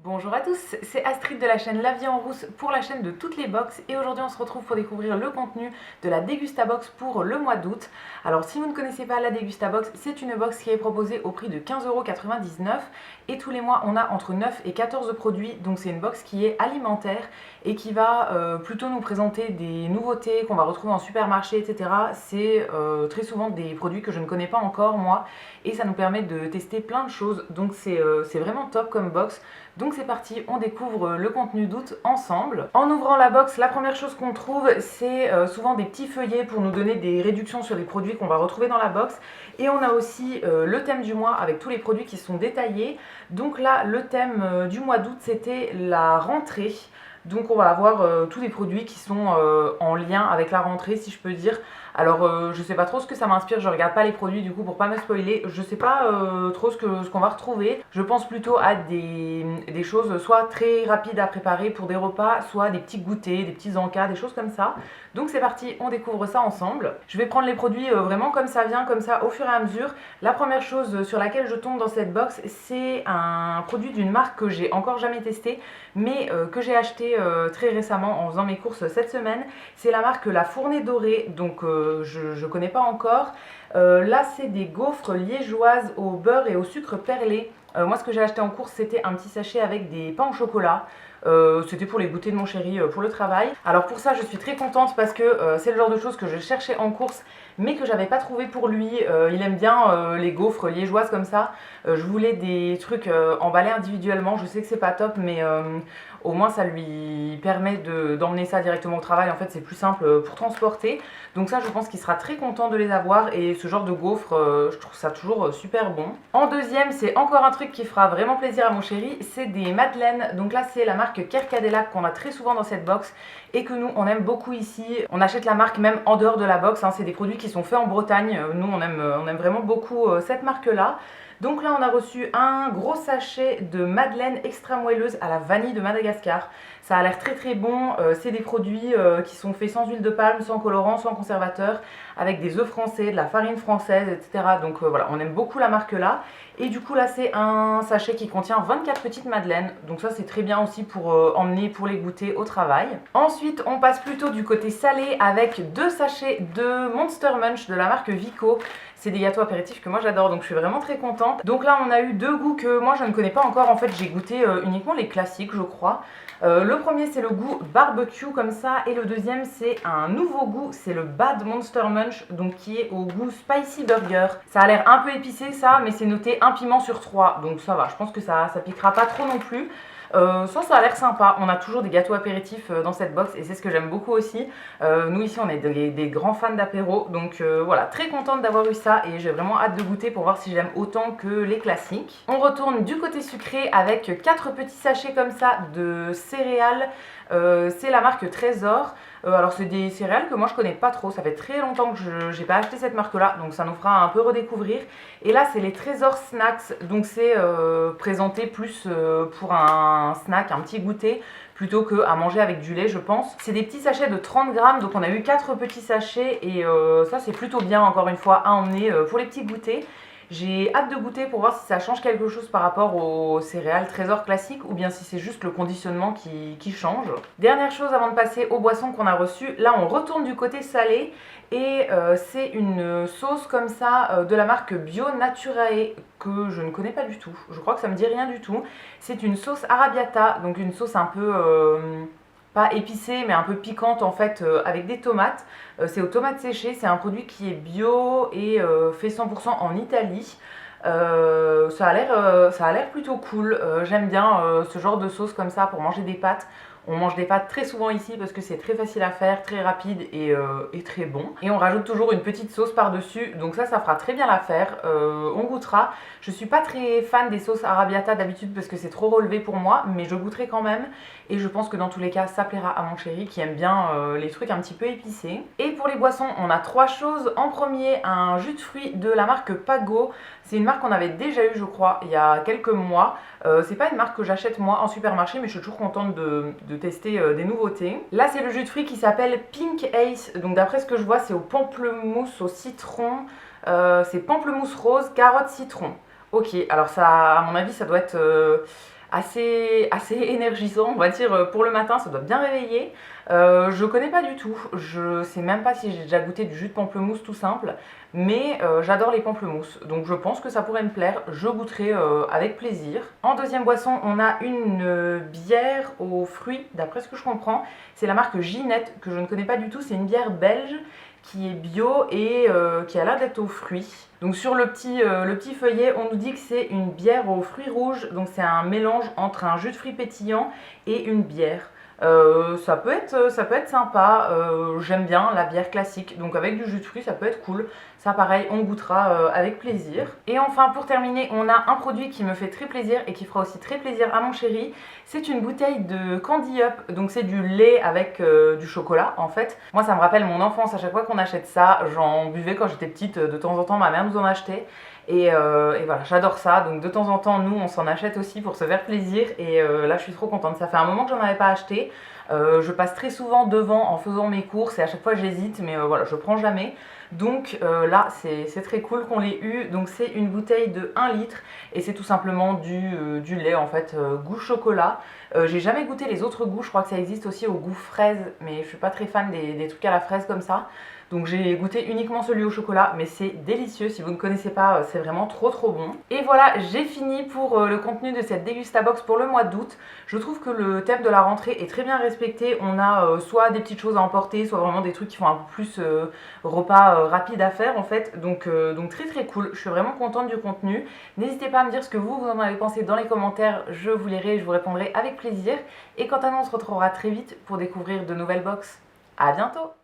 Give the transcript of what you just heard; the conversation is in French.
Bonjour à tous, c'est Astrid de la chaîne La Vie en Rousse pour la chaîne de toutes les box et aujourd'hui on se retrouve pour découvrir le contenu de la Dégustabox pour le mois d'août. Alors si vous ne connaissez pas la Dégustabox, c'est une box qui est proposée au prix de 15,99 € et tous les mois on a entre 9 et 14 produits, donc c'est une box qui est alimentaire et qui va plutôt nous présenter des nouveautés qu'on va retrouver en supermarché, etc. C'est très souvent des produits que je ne connais pas encore moi et ça nous permet de tester plein de choses, donc c'est vraiment top comme box. Donc c'est parti, on découvre le contenu d'août ensemble. En ouvrant la box, la première chose qu'on trouve, c'est souvent des petits feuillets pour nous donner des réductions sur les produits qu'on va retrouver dans la box. Et on a aussi le thème du mois avec tous les produits qui sont détaillés. Donc là, le thème du mois d'août, c'était la rentrée. Donc on va avoir tous les produits qui sont en lien avec la rentrée, si je peux dire. Alors je sais pas trop ce que ça m'inspire, je regarde pas les produits du coup pour pas me spoiler. Je sais pas trop ce qu'on va retrouver. Je pense plutôt à des choses soit très rapides à préparer pour des repas, soit des petits goûters, des petits encas, des choses comme ça. Donc c'est parti, on découvre ça ensemble. Je vais prendre les produits vraiment comme ça vient, comme ça au fur et à mesure. La première chose sur laquelle je tombe dans cette box, c'est un produit d'une marque que j'ai encore jamais testé, mais que j'ai acheté très récemment en faisant mes courses cette semaine. C'est la marque La Fournée Dorée, donc je connais pas encore. Là c'est des gaufres liégeoises au beurre et au sucre perlé. Moi ce que j'ai acheté en course c'était un petit sachet avec des pains au chocolat. C'était pour les goûters de mon chéri pour le travail. Alors pour ça je suis très contente parce que c'est le genre de choses que je cherchais en course mais que j'avais pas trouvé pour lui. Il aime bien les gaufres liégeoises comme ça. Je voulais des trucs emballés individuellement, je sais que c'est pas top mais au moins ça lui permet d'emmener ça directement au travail. En fait c'est plus simple pour transporter. Donc ça je pense qu'il sera très content de les avoir et ce genre de gaufres je trouve ça toujours super bon. En deuxième c'est encore un truc qui fera vraiment plaisir à mon chéri, c'est des madeleines. Donc là c'est la marque Kerkadella qu'on a très souvent dans cette box et que nous on aime beaucoup ici. On achète la marque même en dehors de la box, hein. C'est des produits qui sont faits en Bretagne. Nous on aime vraiment beaucoup cette marque là. Donc là on a reçu un gros sachet de madeleine extra moelleuse à la vanille de Madagascar. Ça a l'air très très bon, c'est des produits qui sont faits sans huile de palme, sans colorant, sans conservateur, avec des œufs français, de la farine française, etc. Donc voilà, on aime beaucoup la marque là. Et du coup là c'est un sachet qui contient 24 petites madeleines, donc ça c'est très bien aussi pour emmener pour les goûter au travail. Ensuite on passe plutôt du côté salé avec deux sachets de Monster Munch de la marque Vico. C'est des gâteaux apéritifs que moi j'adore, donc je suis vraiment très contente. Donc là on a eu deux goûts que moi je ne connais pas encore, en fait j'ai goûté uniquement les classiques je crois. Le premier c'est le goût barbecue comme ça et le deuxième c'est un nouveau goût, c'est le Bad Monster Munch, donc qui est au goût spicy burger. Ça a l'air un peu épicé ça, mais c'est noté 1 piment sur 3, donc ça va, je pense que ça piquera pas trop non plus. Ça a l'air sympa. On a toujours des gâteaux apéritifs dans cette box et c'est ce que j'aime beaucoup aussi. Nous ici on est des grands fans d'apéro, donc voilà, très contente d'avoir eu ça et j'ai vraiment hâte de goûter pour voir si j'aime autant que les classiques. On retourne du côté sucré avec 4 petits sachets comme ça de céréales. C'est la marque Trésor. Alors c'est des céréales que moi je connais pas trop, ça fait très longtemps que je n'ai pas acheté cette marque là, donc ça nous fera un peu redécouvrir. Et là c'est les Trésor Snacks, donc c'est présenté plus pour un snack, un petit goûter, plutôt qu'à manger avec du lait je pense. C'est des petits sachets de 30 grammes, donc on a eu 4 petits sachets et ça c'est plutôt bien encore une fois à emmener pour les petits goûters. J'ai hâte de goûter pour voir si ça change quelque chose par rapport aux céréales Trésor classiques ou bien si c'est juste le conditionnement qui change. Dernière chose avant de passer aux boissons qu'on a reçues, là on retourne du côté salé et c'est une sauce comme ça de la marque Bio Naturae que je ne connais pas du tout. Je crois que ça me dit rien du tout. C'est une sauce arrabbiata, donc une sauce un peu pas épicée mais un peu piquante en fait avec des tomates. C'est aux tomates séchées, c'est un produit qui est bio et fait 100% en Italie. Ça a l'air plutôt cool. J'aime bien ce genre de sauce comme ça pour manger des pâtes. On mange des pâtes très souvent ici parce que c'est très facile à faire, très rapide et très bon. Et on rajoute toujours une petite sauce par-dessus, donc ça fera très bien l'affaire. On goûtera. Je suis pas très fan des sauces arrabbiata d'habitude parce que c'est trop relevé pour moi, mais je goûterai quand même. Et je pense que dans tous les cas, ça plaira à mon chéri qui aime bien les trucs un petit peu épicés. Et pour les boissons, on a 3 choses. En premier, un jus de fruits de la marque Pago. C'est une marque qu'on avait déjà eu je crois il y a quelques mois. C'est pas une marque que j'achète moi en supermarché, mais je suis toujours contente de tester des nouveautés. Là c'est le jus de fruits qui s'appelle Pink Ace, donc d'après ce que je vois c'est au pamplemousse, au citron, c'est pamplemousse rose, carotte, citron. Ok, alors ça à mon avis ça doit être assez énergisant, on va dire, pour le matin, ça doit bien réveiller. Je connais pas du tout, je sais même pas si j'ai déjà goûté du jus de pamplemousse tout simple, mais j'adore les pamplemousses, donc je pense que ça pourrait me plaire, je goûterai avec plaisir. En deuxième boisson, on a une bière aux fruits, d'après ce que je comprends, c'est la marque Ginette, que je ne connais pas du tout, c'est une bière belge qui est bio et qui a l'air d'être aux fruits. Donc sur le petit feuillet, on nous dit que c'est une bière aux fruits rouges, donc c'est un mélange entre un jus de fruits pétillant et une bière. Ça peut être sympa, j'aime bien la bière classique, donc avec du jus de fruits ça peut être cool. Ça pareil, on goûtera avec plaisir. Et enfin pour terminer, on a un produit qui me fait très plaisir et qui fera aussi très plaisir à mon chéri. C'est une bouteille de Candy Up, donc c'est du lait avec du chocolat en fait. Moi ça me rappelle mon enfance, à chaque fois qu'on achète ça, j'en buvais quand j'étais petite, de temps en temps ma mère nous en achetait. Et voilà, j'adore ça, donc de temps en temps nous on s'en achète aussi pour se faire plaisir et là je suis trop contente, ça fait un moment que j'en avais pas acheté. Je passe très souvent devant en faisant mes courses et à chaque fois j'hésite mais voilà, je prends jamais. Donc là c'est très cool qu'on l'ait eu. Donc c'est une bouteille de 1 litre et c'est tout simplement du lait en fait, goût chocolat. J'ai jamais goûté les autres goûts, je crois que ça existe aussi au goût fraise, mais je suis pas très fan des trucs à la fraise comme ça. Donc j'ai goûté uniquement celui au chocolat, mais c'est délicieux. Si vous ne connaissez pas, c'est vraiment trop bon. Et voilà, j'ai fini pour le contenu de cette Degustabox pour le mois d'août. Je trouve que le thème de la rentrée est très bien respecté. On a soit des petites choses à emporter, soit vraiment des trucs qui font un peu plus repas rapide à faire en fait. Donc très cool. Je suis vraiment contente du contenu. N'hésitez pas à me dire ce que vous en avez pensé dans les commentaires. Je vous lirai et je vous répondrai avec plaisir. Et quant à nous, on se retrouvera très vite pour découvrir de nouvelles box. À bientôt!